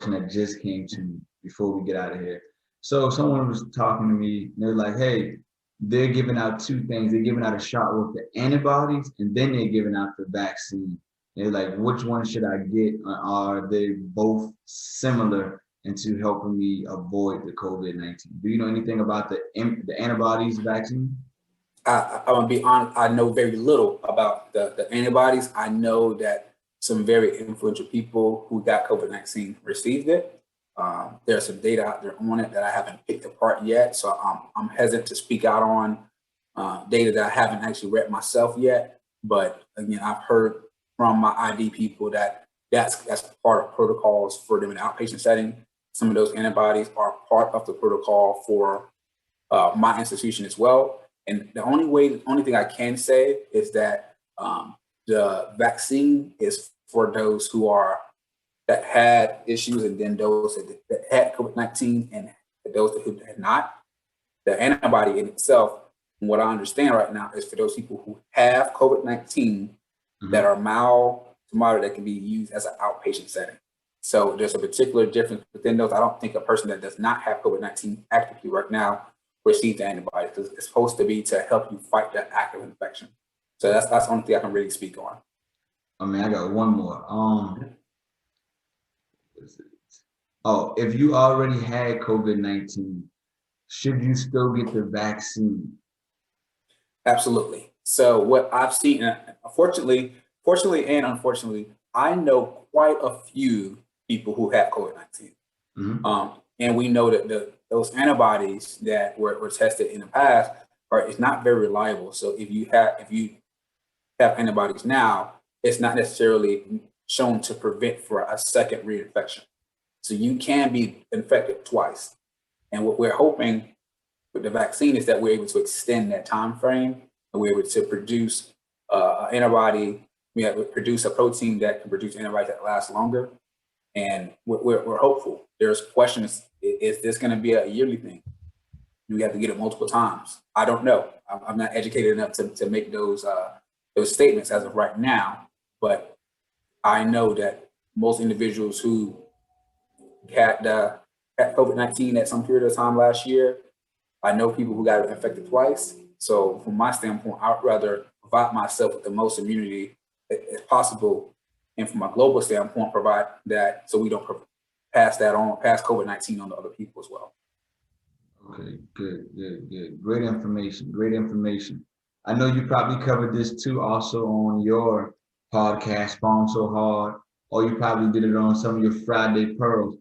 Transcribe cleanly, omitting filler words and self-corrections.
question that just came to me before we get out of here. So someone was talking to me, and they're like, hey, they're giving out two things. They're giving out a shot with the antibodies, and then they're giving out the vaccine. They're like, which one should I get? Are they both similar into helping me avoid the COVID-19? Do you know anything about the antibodies vaccine? I'm gonna be honest, I know very little about the antibodies. I know that some very influential people who got COVID-19 received it. There's some data out there on it that I haven't picked apart yet, so I'm hesitant to speak out on data that I haven't actually read myself yet. But again, I've heard from my ID people that that's part of protocols for them in the outpatient setting. Some of those antibodies are part of the protocol for my institution as well. And the only thing I can say is that the vaccine is for those that had issues, and then those that had COVID-19 and those who had not. The antibody in itself, from what I understand right now, is for those people who have COVID-19 that are mild to moderate that can be used as an outpatient setting. So there's a particular difference within those. I don't think a person that does not have COVID-19 actively right now receives the antibody, because it's supposed to be to help you fight that active infection. So that's the only thing I can really speak on. I mean, I got one more. If you already had COVID-19, should you still get the vaccine? Absolutely. So what I've seen, fortunately and unfortunately, I know quite a few people who have COVID-19. And we know that those antibodies that were tested in the past it's not very reliable. So if you have antibodies now, it's not necessarily shown to prevent for a second reinfection. So you can be infected twice. And what we're hoping with the vaccine is that we're able to extend that time frame, and we're able to produce an antibody. We have to produce a protein that can produce antibodies that last longer. And we're hopeful. There's questions: is this going to be a yearly thing? Do we have to get it multiple times? I don't know. I'm not educated enough to make those statements as of right now. But I know that most individuals who had COVID-19 at some period of time last year, I know people who got infected twice. So from my standpoint, I'd rather provide myself with the most immunity as possible, and from a global standpoint, provide that so we don't pass COVID-19 on to other people as well. Okay, good. Great information. I know you probably covered this too also on your podcast, PharmSoHard, or you probably did it on some of your Friday Pearls.